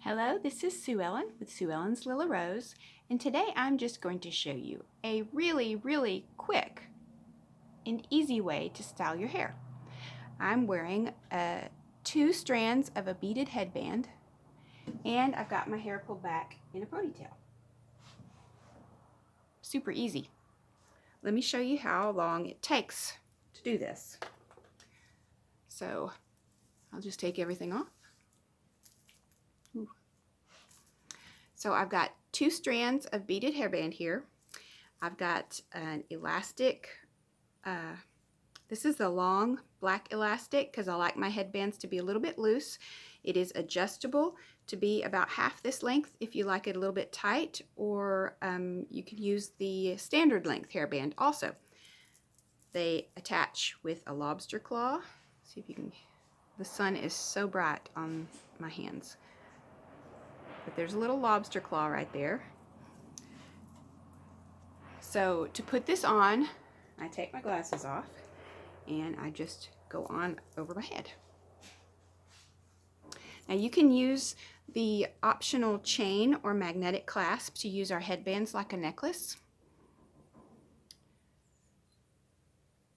Hello, this is Sue Ellen with Sue Ellen's Lilla Rose, and today I'm just going to show you a really quick and easy way to style your hair. I'm wearing 2 strands of a beaded headband, and I've got my hair pulled back in a ponytail. Super easy. Let me show you how long it takes to do this. So I'll just take everything off. Ooh. So I've got 2 strands of beaded hairband here. I've got an elastic. This is the long black elastic because I like my headbands to be a little bit loose. It is adjustable to be about half this length if you like it a little bit tight, or you can use the standard length hairband also. They attach with a lobster claw. See if you can. The sun is so bright on my hands. But there's a little lobster claw right there. So to put this on, I take my glasses off and I just go on over my head. Now you can use the optional chain or magnetic clasp to use our headbands like a necklace.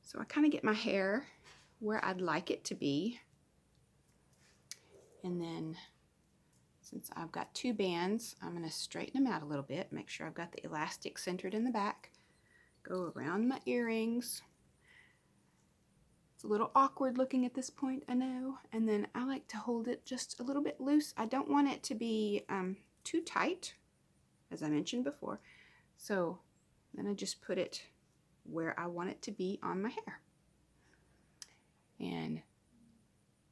So I kind of get my hair where I'd like it to be. And then since I've got 2 bands, I'm going to straighten them out a little bit, make sure I've got the elastic centered in the back. Go around my earrings. It's a little awkward looking at this point, I know. And then I like to hold it just a little bit loose. I don't want it to be too tight, as I mentioned before. So then I just put it where I want it to be on my hair. And you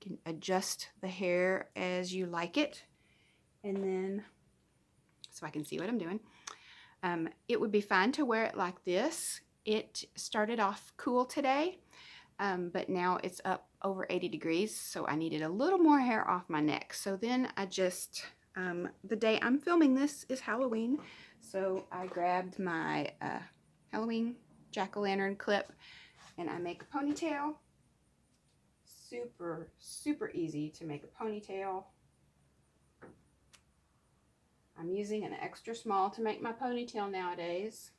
can adjust the hair as you like it. And then, so I can see what I'm doing. It would be fine to wear it like this. It started off cool today, but now it's up over 80 degrees, so I needed a little more hair off my neck. So then I just, the day I'm filming this is Halloween, so I grabbed my Halloween jack-o'-lantern clip and I make a ponytail. Super easy to make a ponytail. I'm using an extra small to make my ponytail nowadays,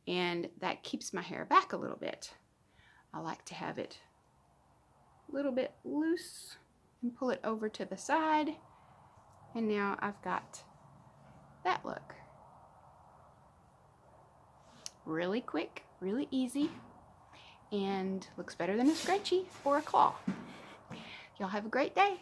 and that keeps my hair back a little bit. I like to have it a little bit loose and pull it over to the side, and now I've got that look. Really quick, really easy, and looks better than a scrunchie or a claw. Y'all have a great day.